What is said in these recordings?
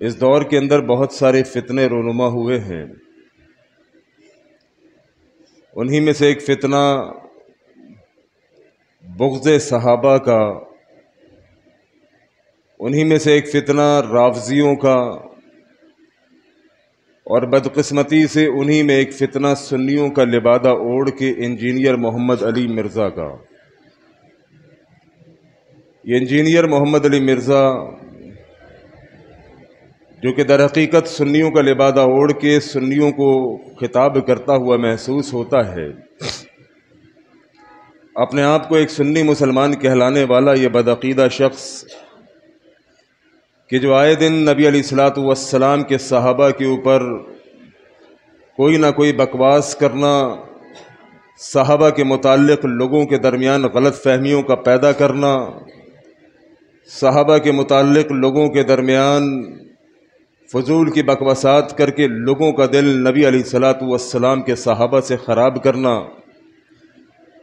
اس دور کے اندر بہت سارے فتنے رونما ہوئے ہیں. انہی میں سے ایک فتنہ بغض صحابہ کا، انہی میں سے ایک فتنہ رافضیوں کا، اور بدقسمتی سے انہی میں ایک فتنہ سنیوں کا لبادہ اوڑھ کے انجینئر محمد علی مرزا کا. یہ انجینئر محمد علی مرزا جو کہ در حقیقت سنیوں کا لبادہ اوڑھ کے سنیوں کو خطاب کرتا ہوا محسوس ہوتا ہے، اپنے آپ کو ایک سنی مسلمان کہلانے والا یہ بدعقیدہ شخص کہ جو آئے دن نبی علیہ الصلوۃ والسلام کے صحابہ کے اوپر کوئی نہ کوئی بکواس کرنا، صحابہ کے متعلق لوگوں کے درمیان غلط فہمیوں کا پیدا کرنا، صحابہ کے متعلق لوگوں کے درمیان فضول کی بکواسات کر کے لوگوں کا دل نبی علیہ الصلوۃ والسلام کے صحابہ سے خراب کرنا،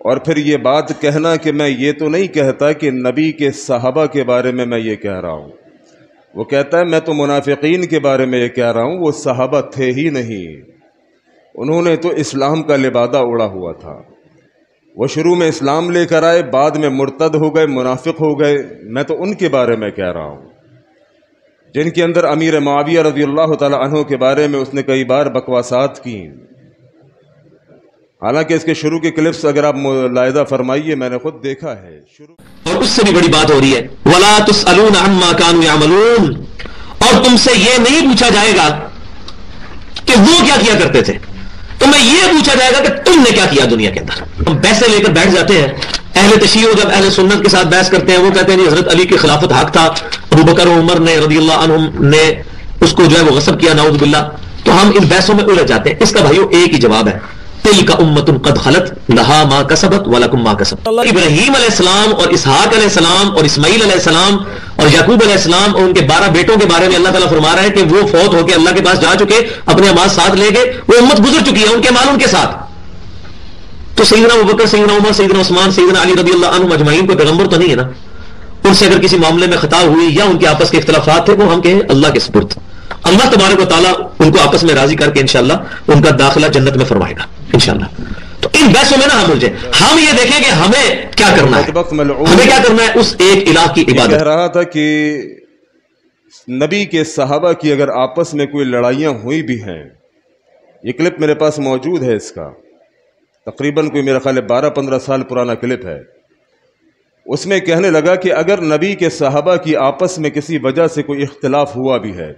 اور پھر یہ بات کہنا کہ میں یہ تو نہیں کہتا کہ نبی کے صحابہ کے بارے میں یہ کہہ رہا ہوں. وہ کہتا ہے میں تو منافقین کے بارے میں یہ کہہ رہا ہوں، وہ صحابہ تھے ہی نہیں، انہوں نے تو اسلام کا لبادہ اوڑھا ہوا تھا. وہ شروع میں اسلام لے کر آئے، بعد میں مرتد ہو گئے، منافق ہو گئے. میں تو ان کے بارے میں کہہ رہا ہوں جن کے اندر امیر معاویہ رضی اللہ تعالی عنہ کے بارے میں اس نے کئی بار بکواسات کی. حالانکہ اس کے شروع کے کلپس اگر آپ ملاحظہ فرمائیے، میں نے خود دیکھا ہے. اور اس سے بھی بڑی بات ہو رہی ہے وَلَا تُسْأَلُونَ عَمَّا كَانُوا يَعْمَلُونَ، اور تم سے یہ نہیں پوچھا جائے گا کہ وہ کیا کیا کرتے تھے، تمہیں یہ پوچھا جائے گا کہ تم نے کیا کیا دنیا کے اندر. ہم بحثیں لے کر بیٹھ جاتے ہیں، اہل تشیع جب اہل سنت کے ساتھ بحث کرتے ہیں وہ کہتے ہیں حضرت علی کی خلافت حق تھا، ابو بکر و عمر نے رضی اللہ عنہم نے اس کو جو ہے وہ غصب کیا، نعوذ باللہ. تو ہم ان بحثوں میں الجھ جاتے ہیں. اس کا بھائیو ایک ہی جواب ہے، تلک امۃ قد خلت لہا ما کسبت ولکم ما کسبتم. ابراہیم علیہ السلام اور اسحاق علیہ السلام اور اسماعیل علیہ السلام اور یعقوب علیہ السلام اور ان کے 12 بیٹوں کے بارے میں اللہ تعالیٰ فرما رہا ہے کہ وہ فوت ہو کے اللہ کے پاس جا چکے، اپنے اعمال ساتھ لے گئے، وہ امت گزر چکی ہے، ان کے مال ان کے ساتھ. تو سیدنا ابوبکر، سیدنا عمر، سیدنا عثمان، سیدنا علی رضی اللہ عنہم اجمعین کوئی پیغمبر تو نہیں ہے نا. ان سے اگر کسی معاملے میں خطا ہوئی یا ان کے آپس کے اختلافات تھے وہ ہم کہیں اللہ کے سپرد. اللہ تبارک و تعالیٰ ان کو آپس میں راضی کر کے انشاءاللہ ان کا داخلہ جنت میں فرمائے گا انشاءاللہ. تو ان بحثوں میں نہ ہم الجھیں، ہم یہ دیکھیں کہ ہمیں کیا کرنا ہے، ہمیں کیا کرنا ہے اس ایک الہ کی عبادت. کہہ رہا تھا کہ نبی کے صحابہ کی اگر آپس میں کوئی لڑائیاں ہوئی بھی ہیں، یہ کلپ میرے پاس موجود ہے، اس کا تقریباً کوئی میرا خیال ہے 12-15 سال پرانا کلپ ہے. اس میں کہنے لگا کہ اگر نبی کے صحابہ کی آپس میں کسی وجہ سے کوئی اختلاف ہوا بھی ہے،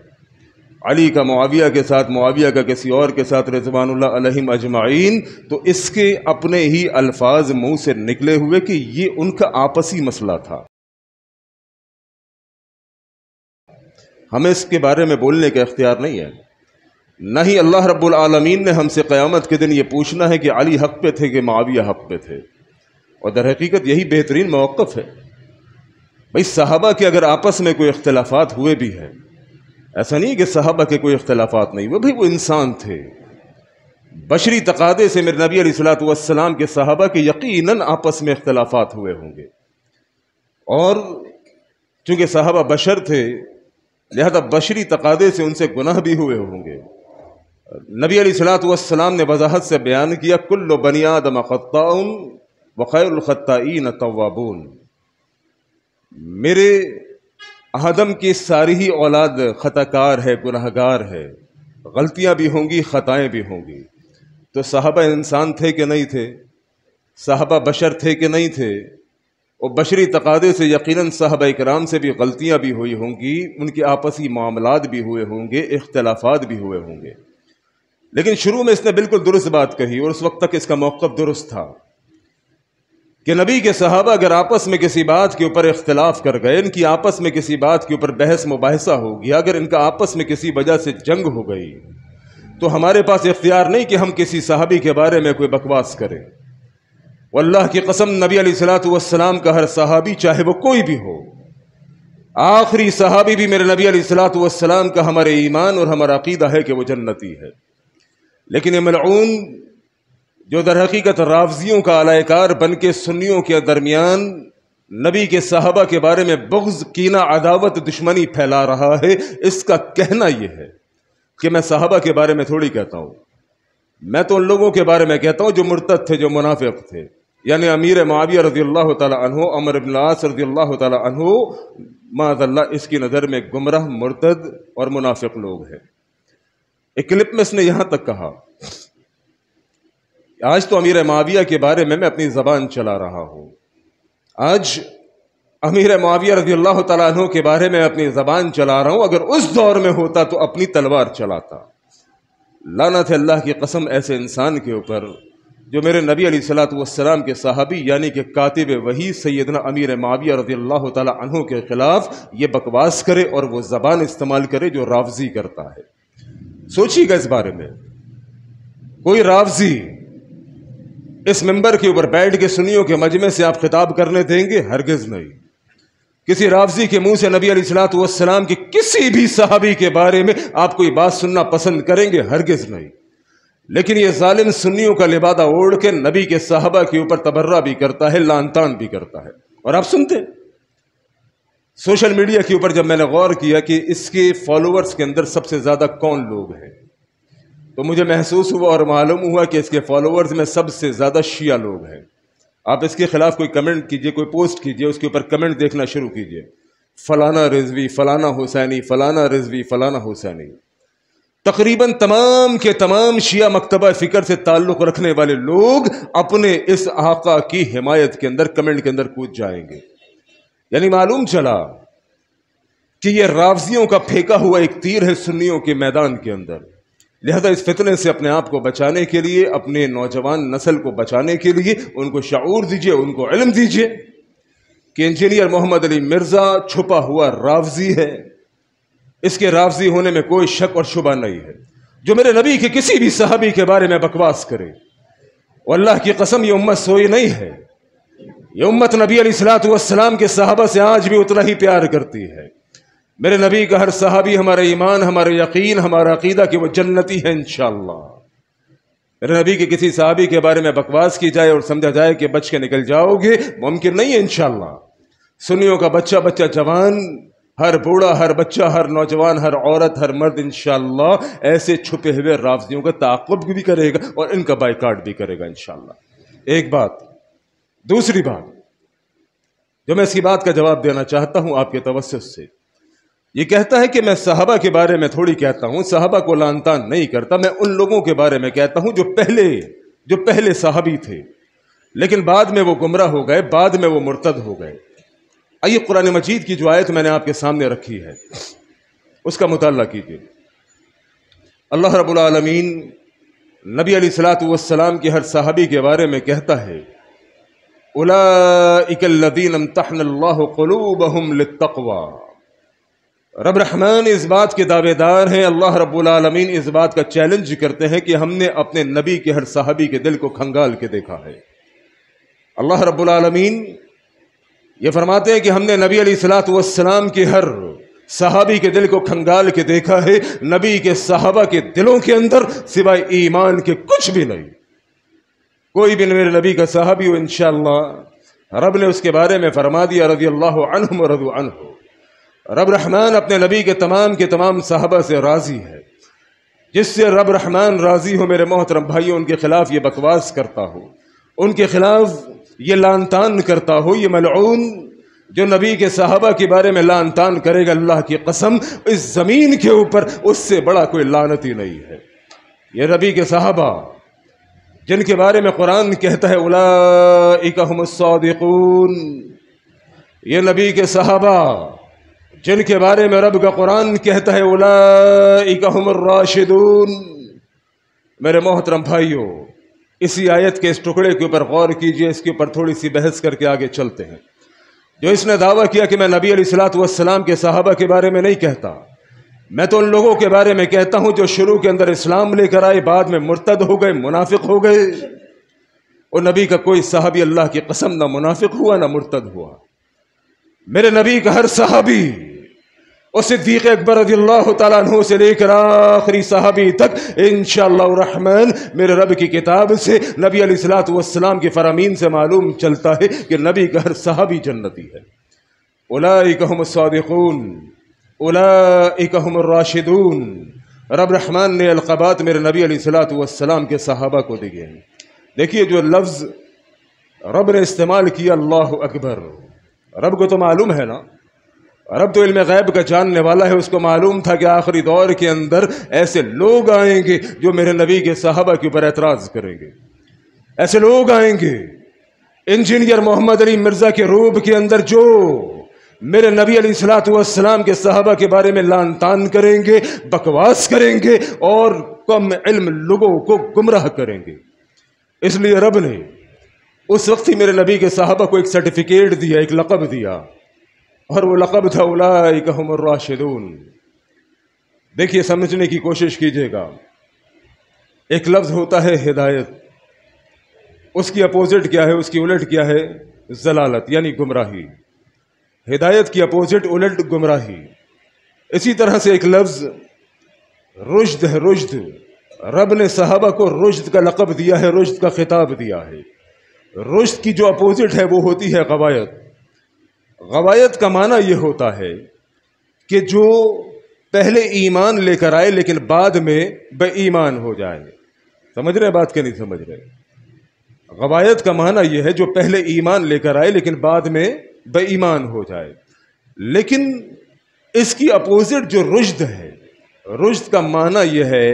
علی کا معاویہ کے ساتھ، معاویہ کا کسی اور کے ساتھ، رضوان اللہ علیہم اجمعین، تو اس کے اپنے ہی الفاظ منہ سے نکلے ہوئے کہ یہ ان کا آپسی مسئلہ تھا. ہمیں اس کے بارے میں بولنے کا اختیار نہیں ہے، نہ ہی اللہ رب العالمین نے ہم سے قیامت کے دن یہ پوچھنا ہے کہ علی حق پہ تھے کہ معاویہ حق پہ تھے. اور در حقیقت یہی بہترین موقف ہے. بھئی صحابہ کے اگر آپس میں کوئی اختلافات ہوئے بھی ہیں، ایسا نہیں کہ صحابہ کے کوئی اختلافات نہیں ہوئے، بھئی وہ انسان تھے. بشری تقاضے سے میرے نبی علیہ الصلوۃ والسلام کے صحابہ کے یقیناً آپس میں اختلافات ہوئے ہوں گے، اور چونکہ صحابہ بشر تھے لہذا بشری تقاضے سے ان سے گناہ بھی ہوئے ہوں گے. نبی علیہ الصلوۃ والسلام نے وضاحت سے بیان کیا کل بنی آدم خطاء وخیر الخطائین توابون. میرے آدم کی ساری ہی اولاد خطا کار ہے، گناہ گار ہے، غلطیاں بھی ہوں گی، خطائیں بھی ہوں گی. تو صحابہ انسان تھے کہ نہیں تھے؟ صحابہ بشر تھے کہ نہیں تھے؟ اور بشری تقاضے سے یقیناً صحابہ اکرام سے بھی غلطیاں بھی ہوئی ہوں گی، ان کے آپسی معاملات بھی ہوئے ہوں گے، اختلافات بھی ہوئے ہوں گے. لیکن شروع میں اس نے بالکل درست بات کہی، اور اس وقت تک اس کا موقف درست تھا کہ نبی کے صحابہ اگر آپس میں کسی بات کے اوپر اختلاف کر گئے، ان کی آپس میں کسی بات کے اوپر بحث مباحثہ ہو گیا، اگر ان کا آپس میں کسی وجہ سے جنگ ہو گئی، تو ہمارے پاس اختیار نہیں کہ ہم کسی صحابی کے بارے میں کوئی بکواس کریں. واللہ کی قسم نبی علیہ الصلوۃ والسلام کا ہر صحابی چاہے وہ کوئی بھی ہو، آخری صحابی بھی میرے نبی علیہ الصلوۃ والسلام کا ہمارے ایمان اور ہمارا عقیدہ ہے کہ وہ جنتی ہے. لیکن یہ ملعون جو در حقیقت رافضیوں کا علائے کار بن کے سنیوں کے درمیان نبی کے صحابہ کے بارے میں بغض، کینہ، عداوت، دشمنی پھیلا رہا ہے، اس کا کہنا یہ ہے کہ میں صحابہ کے بارے میں تھوڑی کہتا ہوں، میں تو ان لوگوں کے بارے میں کہتا ہوں جو مرتد تھے، جو منافق تھے، یعنی امیر معاویہ رضی اللہ تعالی عنہ، عمرو بن العاص رضی اللہ تعالی عنہ معاذ اللہ اس کی نظر میں گمراہ، مرتد اور منافق لوگ ہیں۔ ایک کلپ میں اس نے یہاں تک کہا، آج تو امیر معاویہ کے بارے میں اپنی زبان چلا رہا ہوں، آج امیر معاویہ رضی اللہ تعالیٰ عنہ کے بارے میں اپنی زبان چلا رہا ہوں، اگر اس دور میں ہوتا تو اپنی تلوار چلاتا۔ لعنت ہے اللہ کی قسم ایسے انسان کے اوپر جو میرے نبی علیہ الصلوۃ والسلام کے صحابی یعنی کہ کاتب وحی سیدنا امیر معاویہ رضی اللہ تعالیٰ عنہ کے خلاف یہ بکواس کرے اور وہ زبان استعمال کرے جو رافضی کرتا ہے۔ سوچیے گا اس بارے میں، کوئی رافضی اس منبر کے اوپر بیٹھ کے سنیوں کے مجمع سے آپ خطاب کرنے دیں گے؟ ہرگز نہیں۔ کسی رافضی کے منہ سے نبی علیہ الصلوۃ والسلام کی کسی بھی صحابی کے بارے میں آپ کوئی بات سننا پسند کریں گے؟ ہرگز نہیں۔ لیکن یہ ظالم سنیوں کا لبادہ اوڑھ کے نبی کے صحابہ کے اوپر تبرہ بھی کرتا ہے، لعن طعن بھی کرتا ہے، اور آپ سنتے ہیں۔ سوشل میڈیا کے اوپر جب میں نے غور کیا کہ اس کے فالوورز کے اندر سب سے زیادہ کون لوگ ہیں، تو مجھے محسوس ہوا اور معلوم ہوا کہ اس کے فالوورز میں سب سے زیادہ شیعہ لوگ ہیں۔ آپ اس کے خلاف کوئی کمنٹ کیجئے، کوئی پوسٹ کیجئے، اس کے اوپر کمنٹ دیکھنا شروع کیجئے، فلانا رضوی، فلانا حسینی، فلانا رضوی، فلانا حسینی۔ تقریباً تمام کے تمام شیعہ مکتبہ فکر سے تعلق رکھنے والے لوگ اپنے اس آقا کی حمایت کے اندر کمنٹ کے اندر کود جائیں گے۔ یعنی معلوم چلا کہ یہ رافضیوں کا پھینکا ہوا ایک تیر ہے سنیوں کے میدان کے اندر۔ لہذا اس فتنے سے اپنے آپ کو بچانے کے لیے، اپنے نوجوان نسل کو بچانے کے لیے ان کو شعور دیجئے، ان کو علم دیجئے کہ انجینئر محمد علی مرزا چھپا ہوا رافضی ہے، اس کے رافضی ہونے میں کوئی شک اور شبہ نہیں ہے۔ جو میرے نبی کے کسی بھی صحابی کے بارے میں بکواس کرے، واللہ کی قسم یہ امت سوئی نہیں ہے، یہ امت نبی علیہ الصلوۃ والسلام کے صحابہ سے آج بھی اتنا ہی پیار کرتی ہے۔ میرے نبی کا ہر صحابی ہمارا ایمان، ہمارا یقین، ہمارا عقیدہ کہ وہ جنتی ہے انشاءاللہ۔ میرے نبی کے کسی صحابی کے بارے میں بکواس کی جائے اور سمجھا جائے کہ بچ کے نکل جاؤ گے، ممکن نہیں ہے انشاءاللہ۔ سنیوں کا بچہ جوان، ہر بوڑھا، ہر بچہ، ہر نوجوان، ہر عورت، ہر مرد انشاءاللہ ایسے چھپے ہوئے رافضیوں کا تعاقب بھی کرے گا اور ان کا بائیکاٹ بھی کرے گا انشاءاللہ۔ ایک بات۔ دوسری بات جو میں اس کی بات کا جواب دینا چاہتا ہوں آپ کے توسط سے، یہ کہتا ہے کہ میں صحابہ کے بارے میں تھوڑی کہتا ہوں، صحابہ کو لعن طعن نہیں کرتا، میں ان لوگوں کے بارے میں کہتا ہوں جو پہلے صحابی تھے لیکن بعد میں وہ گمراہ ہو گئے، بعد میں وہ مرتد ہو گئے۔ آئیے قرآن مجید کی جو آیت میں نے آپ کے سامنے رکھی ہے اس کا مطالعہ کیجیے۔ اللہ رب العالمین نبی علیہ الصلوۃ والسلام کے ہر صحابی کے بارے میں کہتا ہے، اولئک الذین امتحن اللہ قلوبہم للتقوی۔ رب رحمان اس بات کے دعوے دار ہیں، اللہ رب العالمین اس بات کا چیلنج کرتے ہیں کہ ہم نے اپنے نبی کے ہر صحابی کے دل کو کھنگال کے دیکھا ہے۔ اللہ رب العالمین یہ فرماتے ہیں کہ ہم نے نبی علیہ الصلوۃ والسلام کے ہر صحابی کے دل کو کھنگال کے دیکھا ہے، نبی کے صحابہ کے دلوں کے اندر سوائے ایمان کے کچھ بھی نہیں۔ کوئی بھی میرے نبی کا صحابی ہو انشاءاللہ رب نے اس کے بارے میں فرما دیا رضی اللہ عنہم ورضوا عنہ۔ رب رحمان اپنے نبی کے تمام صحابہ سے راضی ہے۔ جس سے رب رحمان راضی ہو میرے محترم بھائیوں، ان کے خلاف یہ بکواس کرتا ہو، ان کے خلاف یہ لعن طعن کرتا ہو، یہ ملعون جو نبی کے صحابہ کے بارے میں لعن طعن کرے گا، اللہ کی قسم اس زمین کے اوپر اس سے بڑا کوئی لعنتی نہیں ہے۔ یہ نبی کے صحابہ جن کے بارے میں قرآن کہتا ہے اولئک ھم الصادقون، یہ نبی کے صحابہ جن کے بارے میں رب کا قرآن کہتا ہے اولئک ھم الراشدون۔ میرے محترم بھائیوں، اسی آیت کے اس ٹکڑے کے اوپر غور کیجئے، اس کے اوپر تھوڑی سی بحث کر کے آگے چلتے ہیں۔ جو اس نے دعویٰ کیا کہ میں نبی علیہ الصلوۃ والسلام کے صحابہ کے بارے میں نہیں کہتا، میں تو ان لوگوں کے بارے میں کہتا ہوں جو شروع کے اندر اسلام لے کر آئے، بعد میں مرتد ہو گئے، منافق ہو گئے، اور نبی کا کوئی صحابی اللہ کی قسم نہ منافق ہوا نہ مرتد ہوا۔ میرے نبی کا ہر صحابی اور صدیق اکبر رضی اللہ تعالیٰ عنہ سے لے کر آخری صحابی تک انشاءاللہ الرحمن میرے رب کی کتاب سے نبی علیہ الصلوۃ والسلام کے فرامین سے معلوم چلتا ہے کہ نبی کا ہر صحابی جنتی ہے۔ اولئک هم الصادقون اولئک هم الراشدون۔ رب رحمان نے القابات میرے نبی علیہ الصلوۃ والسلام کے صحابہ کو دیے ہیں۔ دیکھیے جو لفظ رب نے استعمال کیا اللہ اکبر، رب کو تو معلوم ہے نا، رب تو علم غیب کا جاننے والا ہے، اس کو معلوم تھا کہ آخری دور کے اندر ایسے لوگ آئیں گے جو میرے نبی کے صحابہ کے اوپر اعتراض کریں گے، ایسے لوگ آئیں گے انجینئر محمد علی مرزا کے روب کے اندر جو میرے نبی علیہ الصلوۃ والسلام کے صحابہ کے بارے میں لان تان کریں گے، بکواس کریں گے اور کم علم لوگوں کو گمراہ کریں گے۔ اس لیے رب نے اس وقت ہی میرے نبی کے صحابہ کو ایک سرٹیفکیٹ دیا، ایک لقب دیا، اور وہ لقب تھا اولئک هم الراشدون۔ دیکھیے سمجھنے کی کوشش کیجیے گا، ایک لفظ ہوتا ہے ہدایت، اس کی اپوزٹ کیا ہے، اس کی الٹ کیا ہے؟ ضلالت یعنی گمراہی۔ ہدایت کی اپوزٹ الٹ گمراہی۔ اسی طرح سے ایک لفظ رشد ہے، رشد۔ رب نے صحابہ کو رشد کا لقب دیا ہے، رشد کا خطاب دیا ہے۔ رشد کی جو اپوزٹ ہے وہ ہوتی ہے غوایت۔ غوایت کا معنی یہ ہوتا ہے کہ جو پہلے ایمان لے کر آئے لیکن بعد میں بے ایمان ہو جائے۔ سمجھ رہے بات کہ نہیں سمجھ رہے؟ غوایت کا معنی یہ ہے جو پہلے ایمان لے کر آئے لیکن بعد میں بے ایمان ہو جائے۔ لیکن اس کی اپوزٹ جو رشد ہے، رشد کا معنی یہ ہے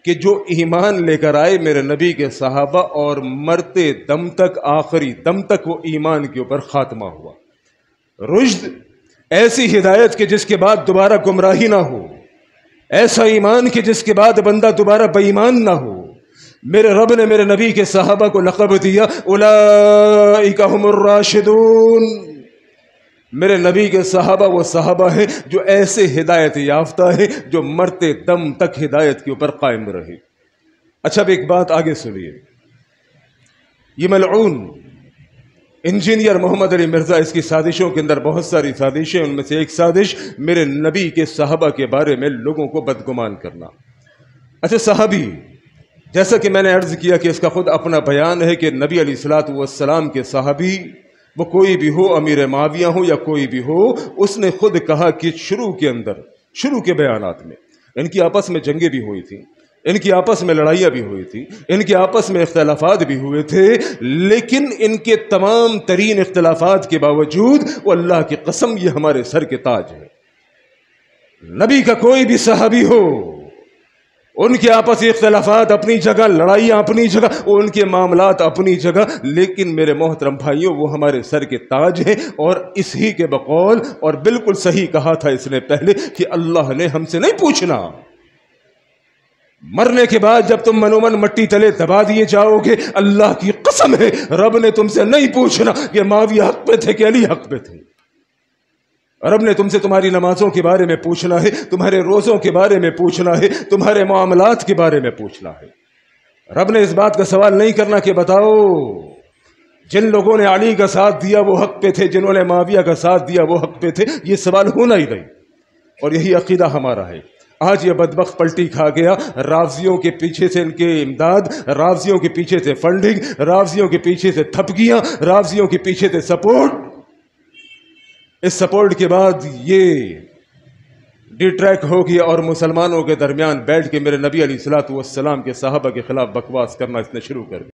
کہ جو ایمان لے کر آئے میرے نبی کے صحابہ اور مرتے دم تک، آخری دم تک وہ ایمان کے اوپر خاتمہ ہوا۔ رشد ایسی ہدایت کہ جس کے بعد دوبارہ گمراہی نہ ہو، ایسا ایمان کہ جس کے بعد بندہ دوبارہ بے ایمان نہ ہو۔ میرے رب نے میرے نبی کے صحابہ کو لقب دیا اولئک هم الراشدون۔ میرے نبی کے صحابہ وہ صحابہ ہیں جو ایسے ہدایت یافتہ ہیں جو مرتے دم تک ہدایت کے اوپر قائم رہے۔ اچھا اب ایک بات آگے سنیے، یہ ملعون انجینئر محمد علی مرزا، اس کی سازشوں کے اندر بہت ساری سازشیں، ان میں سے ایک سازش میرے نبی کے صحابہ کے بارے میں لوگوں کو بدگمان کرنا۔ اچھا صحابی، جیسا کہ میں نے عرض کیا کہ اس کا خود اپنا بیان ہے کہ نبی علیہ الصلوۃ والسلام کے صحابی وہ کوئی بھی ہو، امیر معاویہ ہو یا کوئی بھی ہو، اس نے خود کہا کہ شروع کے بیانات میں ان کی آپس میں جنگیں بھی ہوئی تھیں، ان کی آپس میں لڑائیاں بھی ہوئی تھی، ان کے آپس میں اختلافات بھی ہوئے تھے، لیکن ان کے تمام ترین اختلافات کے باوجود وہ اللہ کی قسم یہ ہمارے سر کے تاج ہے۔ نبی کا کوئی بھی صحابی ہو، ان کے آپسی اختلافات اپنی جگہ، لڑائیاں اپنی جگہ، ان کے معاملات اپنی جگہ، لیکن میرے محترم بھائیوں وہ ہمارے سر کے تاج ہیں۔ اور اس ہی کے بقول، اور بالکل صحیح کہا تھا اس نے پہلے کہ اللہ نے ہم سے نہیں پوچھنا، مرنے کے بعد جب تم منومن مٹی تلے دبا دیے جاؤ گے، اللہ کی قسم ہے رب نے تم سے نہیں پوچھنا کہ معاویہ حق پہ تھے کہ علی حق پہ تھے۔ رب نے تم سے تمہاری نمازوں کے بارے میں پوچھنا ہے، تمہارے روزوں کے بارے میں پوچھنا ہے، تمہارے معاملات کے بارے میں پوچھنا ہے۔ رب نے اس بات کا سوال نہیں کرنا کہ بتاؤ جن لوگوں نے علی کا ساتھ دیا وہ حق پہ تھے، جنہوں نے معاویہ کا ساتھ دیا وہ حق پہ تھے۔ یہ سوال ہونا ہی نہیں، اور یہی عقیدہ ہمارا ہے۔ آج یہ بدبخت پلٹی کھا گیا، رافضیوں کے پیچھے سے ان کے امداد، رافضیوں کے پیچھے سے فنڈنگ، رافضیوں کے پیچھے سے تھپکیاں، رافضیوں کے پیچھے سے سپورٹ۔ اس سپورٹ کے بعد یہ ڈی ٹریک ہو گیا اور مسلمانوں کے درمیان بیٹھ کے میرے نبی علیہ الصلوۃ والسلام کے صحابہ کے خلاف بکواس کرنا اس نے شروع کر دیا۔